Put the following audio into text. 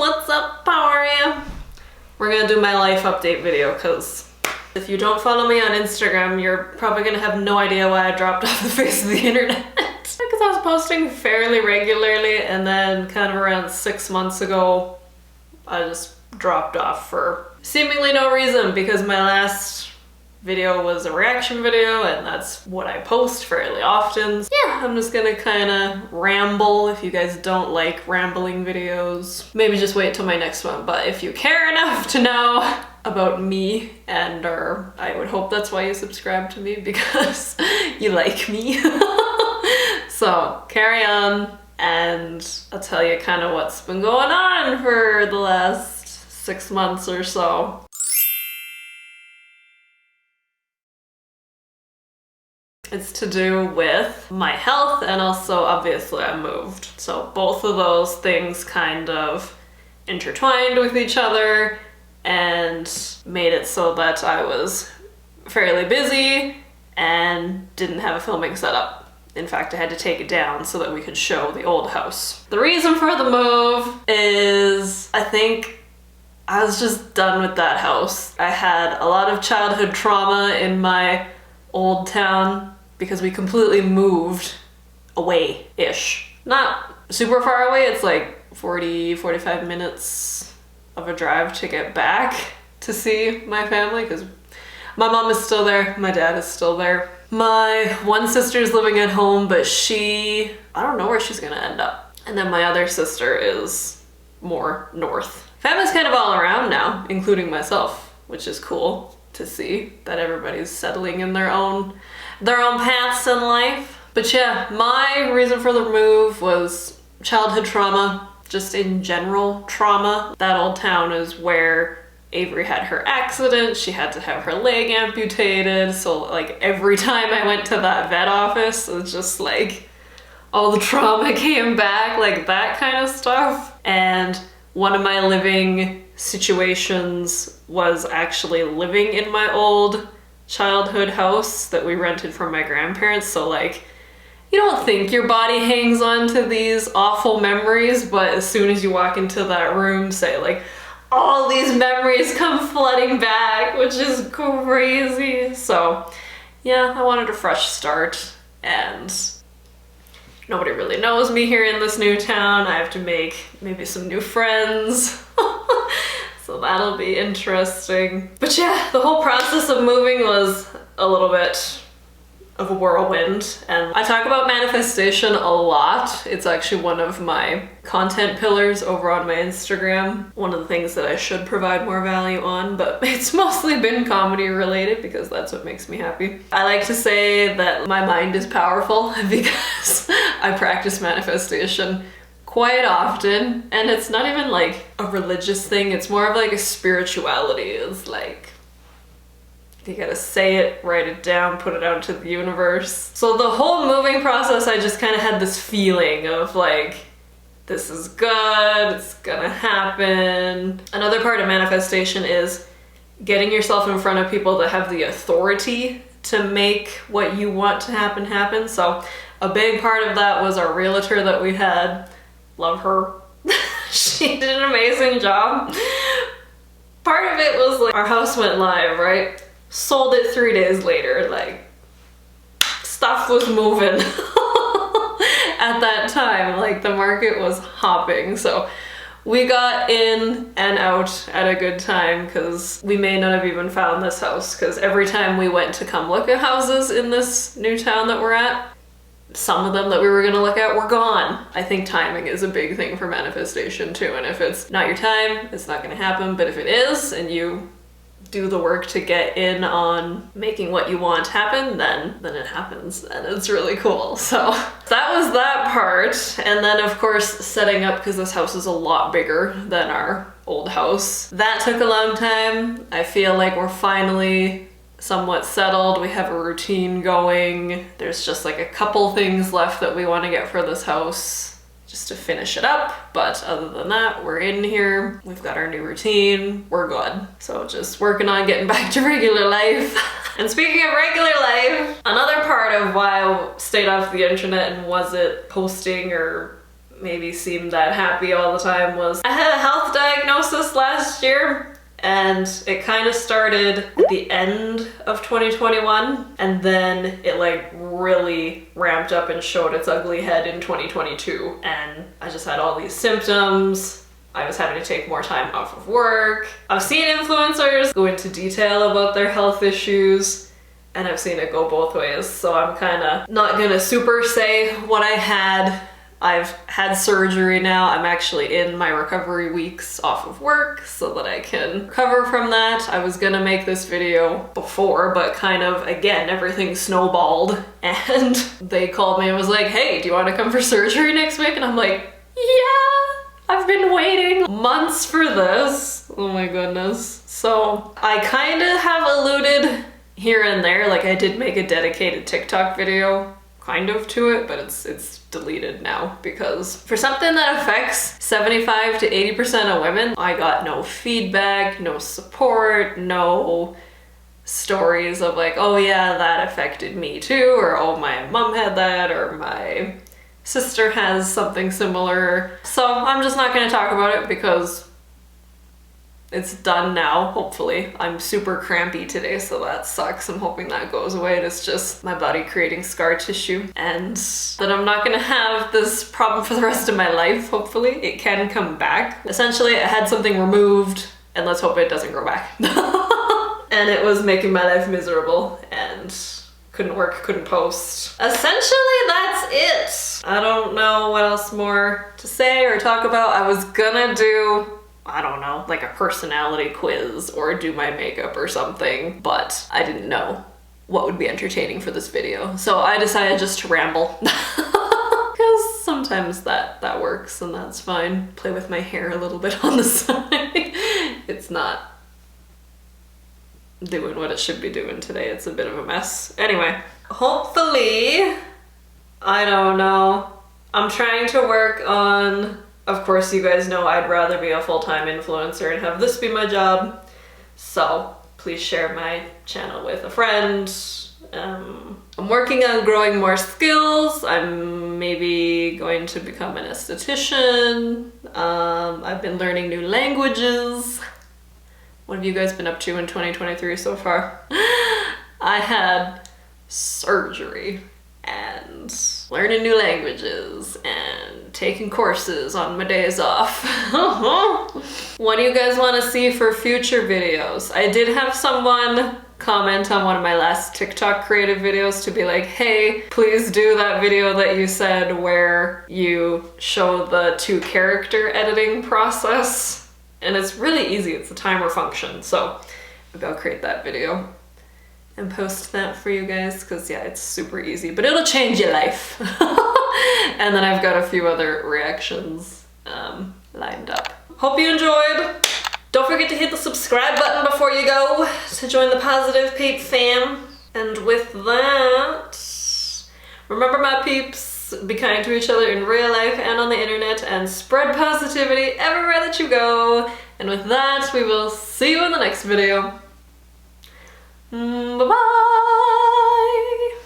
what's up? How are you? We're gonna do my life update video because if you don't follow me on Instagram, you're probably gonna have no idea why I dropped off the face of the internet. Because I was posting fairly regularly and then kind of around 6 months ago, I just dropped off for seemingly no reason because my last video was a reaction video and that's what I post fairly often. Yeah, I'm just gonna kind of ramble. If you guys don't like rambling videos, maybe just wait till my next one. But if you care enough to know about me or I would hope that's why you subscribe to me, because you like me. So carry on and I'll tell you kind of what's been going on for the last 6 months or so. It's to do with my health and also obviously I moved. So both of those things kind of intertwined with each other and made it so that I was fairly busy and didn't have a filming setup. In fact, I had to take it down so that we could show the old house. The reason for the move is I think I was just done with that house. I had a lot of childhood trauma in my old town because we completely moved away-ish. Not super far away, it's like 40-45 minutes of a drive to get back to see my family because my mom is still there, my dad is still there. My one sister's living at home, but I don't know where she's gonna end up. And then my other sister is more north. Family's kind of all around now, including myself, which is cool to see that everybody's settling in their own paths in life. But yeah, my reason for the move was childhood trauma, just in general trauma. That old town is where Avery had her accident. She had to have her leg amputated. So like every time I went to that vet office, it was just like all the trauma came back, like that kind of stuff. And one of my living situations was actually living in my old childhood house that we rented from my grandparents. So like, you don't think your body hangs on to these awful memories, but as soon as you walk into that room, say like, all these memories come flooding back, which is crazy. So yeah, I wanted a fresh start and nobody really knows me here in this new town. I have to make maybe some new friends. So that'll be interesting. But yeah, the whole process of moving was a little bit of a whirlwind. And I talk about manifestation a lot. It's actually one of my content pillars over on my Instagram. One of the things that I should provide more value on, but it's mostly been comedy related because that's what makes me happy. I like to say that my mind is powerful because I practice manifestation quite often, and it's not even like a religious thing, it's more of like a spirituality. It's like you gotta say it, write it down, put it out into the universe. So the whole moving process, I just kind of had this feeling of like, this is good, it's gonna happen. Another part of manifestation is getting yourself in front of people that have the authority to make what you want to happen. So a big part of that was our realtor that we had. Love her. She did an amazing job. Part of it was like our house went live, right? Sold it 3 days later. Like stuff was moving at that time. Like the market was hopping. So we got in and out at a good time because we may not have even found this house because every time we went to come look at houses in this new town that we're at, some of them that we were gonna look at were gone. I think timing is a big thing for manifestation too, and if it's not your time, it's not gonna happen, but if it is, and you do the work to get in on making what you want happen, then it happens, and it's really cool. So that was that part, and then of course setting up, because this house is a lot bigger than our old house. That took a long time. I feel like we're finally somewhat settled. We have a routine going. There's just like a couple things left that we want to get for this house just to finish it up. But other than that, we're in here. We've got our new routine. We're good. So just working on getting back to regular life. And speaking of regular life, another part of why I stayed off the internet and wasn't posting or maybe seem that happy all the time was I had a health diagnosis last year, and it kind of started at the end of 2021, and then it like really ramped up and showed its ugly head in 2022, and I just had all these symptoms. I was having to take more time off of work. I've seen influencers go into detail about their health issues, and I've seen it go both ways, so I'm kind of not gonna super say what I had. I've had surgery now. I'm actually in my recovery weeks off of work so that I can recover from that. I was gonna make this video before, but kind of, again, everything snowballed, and they called me and was like, hey, do you want to come for surgery next week? And I'm like, yeah, I've been waiting months for this. Oh my goodness. So I kind of have alluded here and there, like I did make a dedicated TikTok video kind of to it, but it's deleted now because for something that affects 75 to 80% of women, I got no feedback, no support, no stories of like, oh yeah, that affected me too, or oh my mom had that, or my sister has something similar. So I'm just not going to talk about it because it's done now, hopefully. I'm super crampy today, so that sucks. I'm hoping that goes away, and it's just my body creating scar tissue, and that I'm not gonna have this problem for the rest of my life, hopefully. It can come back. Essentially, I had something removed, and let's hope it doesn't grow back. And it was making my life miserable, and couldn't work, couldn't post. Essentially, that's it. I don't know what else more to say or talk about. I was gonna do, I don't know, like a personality quiz or do my makeup or something, but I didn't know what would be entertaining for this video. So I decided just to ramble. Because sometimes that works and that's fine. Play with my hair a little bit on the side. It's not doing what it should be doing today. It's a bit of a mess. Anyway, hopefully, I don't know. I'm trying to work on, of course, you guys know I'd rather be a full-time influencer and have this be my job. So please share my channel with a friend. I'm working on growing more skills. I'm maybe going to become an esthetician. I've been learning new languages. What have you guys been up to in 2023 so far? I had surgery and learning new languages and taking courses on my days off. What do you guys want to see for future videos? I did have someone comment on one of my last TikTok creative videos to be like, hey, please do that video that you said where you show the 2 character editing process. And it's really easy, it's a timer function. So maybe I'll create that video and post that for you guys, because yeah, it's super easy, but it'll change your life. And then I've got a few other reactions lined up. Hope you enjoyed. Don't forget to hit the subscribe button before you go to join the Positive Peep fam. And with that, remember my peeps, be kind to each other in real life and on the internet, and spread positivity everywhere that you go. And with that, we will see you in the next video. Bye-bye!